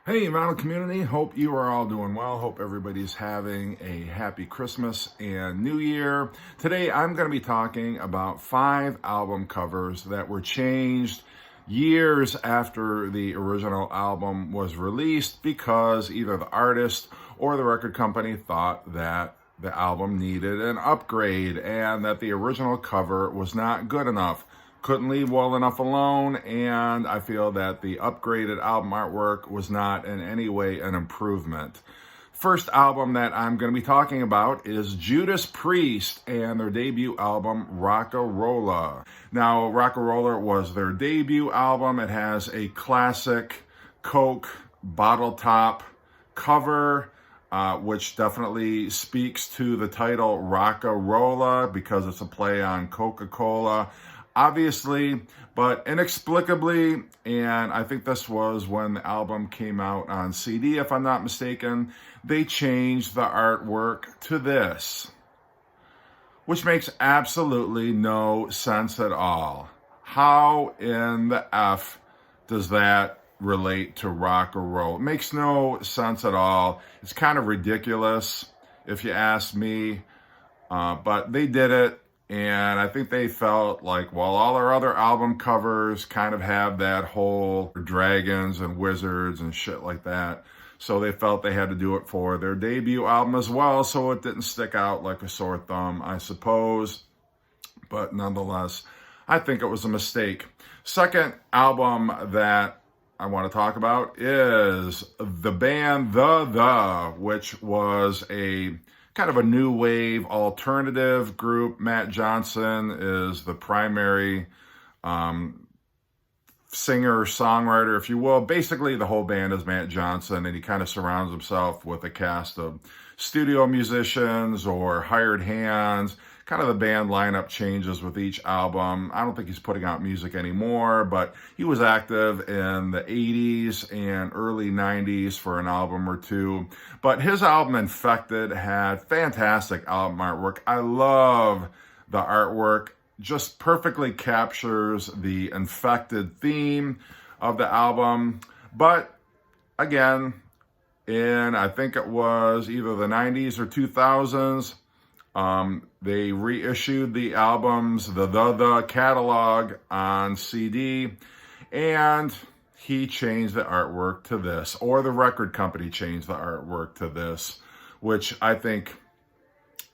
Hey, Mountain Community. Hope you are all doing well. Hope everybody's having a happy Christmas and New Year. Today, I'm going to be talking about 5 album covers that were changed years after the original album was released because either the artist or the record company thought that the album needed an upgrade and that the original cover was not good enough. Couldn't leave well enough alone, and I feel that the upgraded album artwork was not in any way an improvement. First album that I'm going to be talking about is Judas Priest and their debut album, Rock-A-Rolla. Now, Rock-A-Rolla was their debut album. It has a classic Coke bottle top cover, which definitely speaks to the title Rock-A-Rolla because it's a play on Coca-Cola. Obviously, but inexplicably, and I think this was when the album came out on CD, if I'm not mistaken, they changed the artwork to this, which makes absolutely no sense at all. How in the F does that relate to Rock-A-Rolla? It makes no sense at all. It's kind of ridiculous, if you ask me, but they did it. And I think they felt like, well, all our other album covers kind of have that whole dragons and wizards and shit like that. So they felt they had to do it for their debut album as well, so it didn't stick out like a sore thumb, I suppose. But nonetheless, I think it was a mistake. Second album that I want to talk about is the band The, which was a kind of a new wave alternative group. Matt Johnson is the primary singer-songwriter, if you will. Basically, the whole band is Matt Johnson, and he kind of surrounds himself with a cast of studio musicians or hired hands. Kind of the band lineup changes with each album. I don't think he's putting out music anymore, but he was active in the 80s and early 90s for an album or two. But his album Infected had fantastic album artwork. I love the artwork. Just perfectly captures the infected theme of the album. But again, I think it was either the 90s or 2000s, they reissued the albums, the catalog on CD, and he changed the artwork to this, or the record company changed the artwork to this, which I think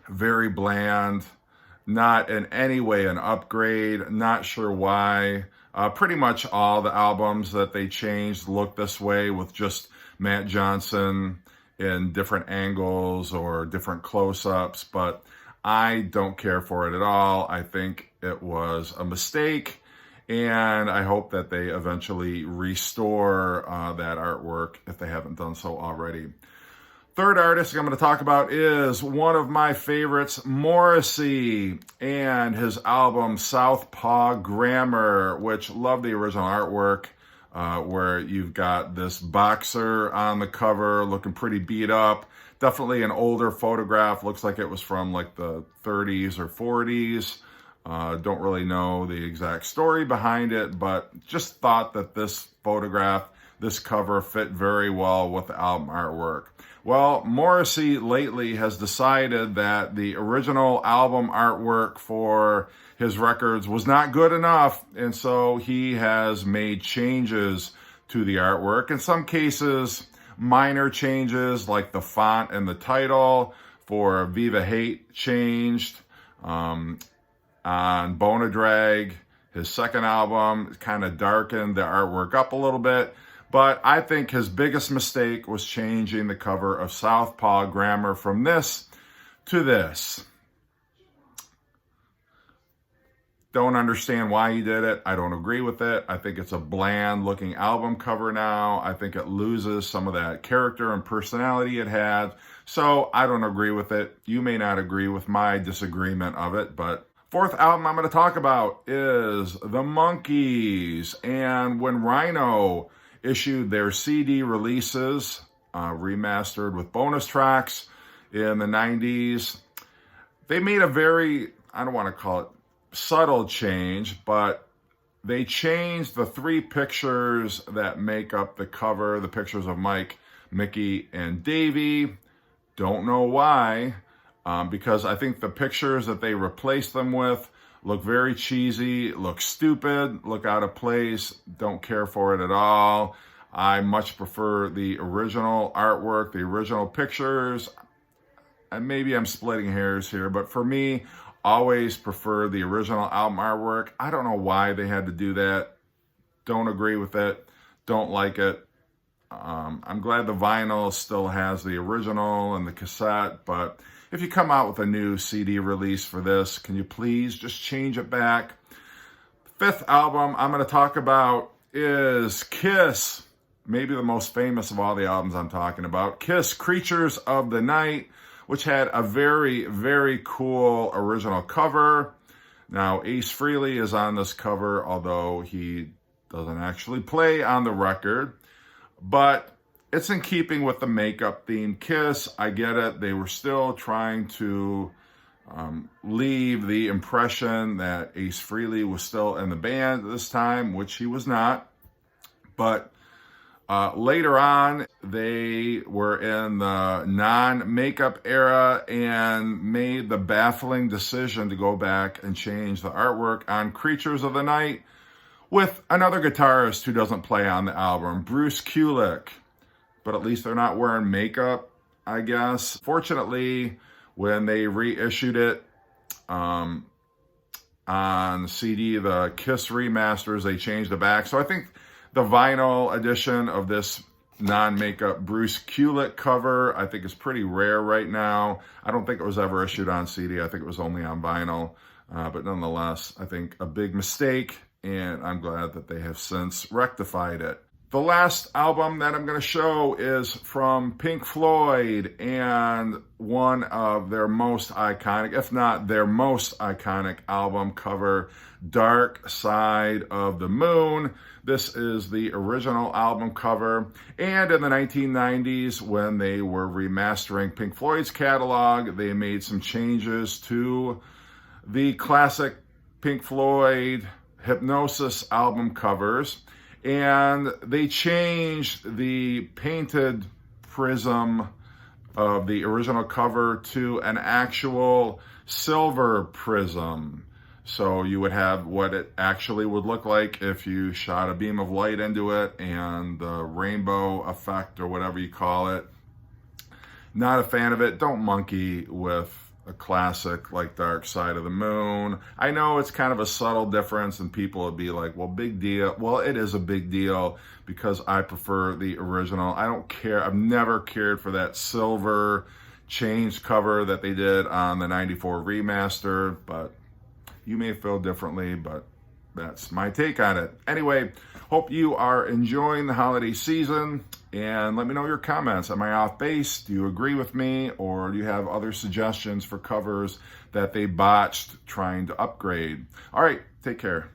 very bland, not in any way an upgrade, not sure why. Pretty much all the albums that they changed look this way with just Matt Johnson in different angles or different close-ups, but I don't care for it at all. I think it was a mistake, and I hope that they eventually restore that artwork if they haven't done so already. Third artist I'm going to talk about is one of my favorites, Morrissey, and his album Southpaw Grammar, which love the original artwork, where you've got this boxer on the cover looking pretty beat up. Definitely an older photograph. Looks like it was from like the 30s or 40s. Don't really know the exact story behind it, but just thought that this photograph, this cover fit very well with the album artwork. Well, Morrissey lately has decided that the original album artwork for his records was not good enough, and so he has made changes to the artwork. In some cases, minor changes like the font and the title for Viva Hate changed. On Bonadrag, his second album, kind of darkened the artwork up a little bit. But I think his biggest mistake was changing the cover of Southpaw Grammar from this to this. Don't understand why he did it. I don't agree with it. I think it's a bland-looking album cover now. I think it loses some of that character and personality it had. So I don't agree with it. You may not agree with my disagreement of it, but fourth album I'm going to talk about is The Monkees. And when Rhino issued their CD releases, remastered with bonus tracks in the 90s, they made a very, I don't want to call it subtle change, but they changed the three pictures that make up the cover, the pictures of Mike, Mickey, and Davey. Don't know why, because I think the pictures that they replaced them with look very cheesy, look stupid, look out of place, don't care for it at all. I much prefer the original artwork, the original pictures. And maybe I'm splitting hairs here, but for me, always prefer the original album artwork. I don't know why they had to do that. Don't agree with it. Don't like it. I'm glad the vinyl still has the original and the cassette, but if you come out with a new CD release for this, can you please just change it back? Fifth album I'm going to talk about is Kiss, maybe the most famous of all the albums I'm talking about. Kiss, Creatures of the Night, which had a very, very cool original cover. Now, Ace Frehley is on this cover, although he doesn't actually play on the record. But it's in keeping with the makeup theme. Kiss, I get it. They were still trying to leave the impression that Ace Frehley was still in the band at this time, which he was not. But later on, they were in the non-makeup era and made the baffling decision to go back and change the artwork on Creatures of the Night with another guitarist who doesn't play on the album, Bruce Kulick. But at least they're not wearing makeup, I guess. Fortunately, when they reissued it on CD, the Kiss remasters, they changed the back. So I think the vinyl edition of this non-makeup Bruce Kulick cover, I think is pretty rare right now. I don't think it was ever issued on CD. I think it was only on vinyl. But nonetheless, I think a big mistake, and I'm glad that they have since rectified it. The last album that I'm going to show is from Pink Floyd, and one of their most iconic, if not their most iconic album cover, Dark Side of the Moon. This is the original album cover, and in the 1990s, when they were remastering Pink Floyd's catalog, they made some changes to the classic Pink Floyd Hypnosis album covers, and they changed the painted prism of the original cover to an actual silver prism. So you would have what it actually would look like if you shot a beam of light into it, and the rainbow effect, or whatever you call it. Not a fan of it. Don't monkey with a classic like Dark Side of the Moon. I know it's kind of a subtle difference, and people would be like, well, big deal. Well, it is a big deal because I prefer the original. I don't care. I've never cared for that silver change cover that they did on the 94 remaster, but you may feel differently, but that's my take on it. Anyway, hope you are enjoying the holiday season, and let me know your comments. Am I off base? Do you agree with me, or do you have other suggestions for covers that they botched trying to upgrade? All right, take care.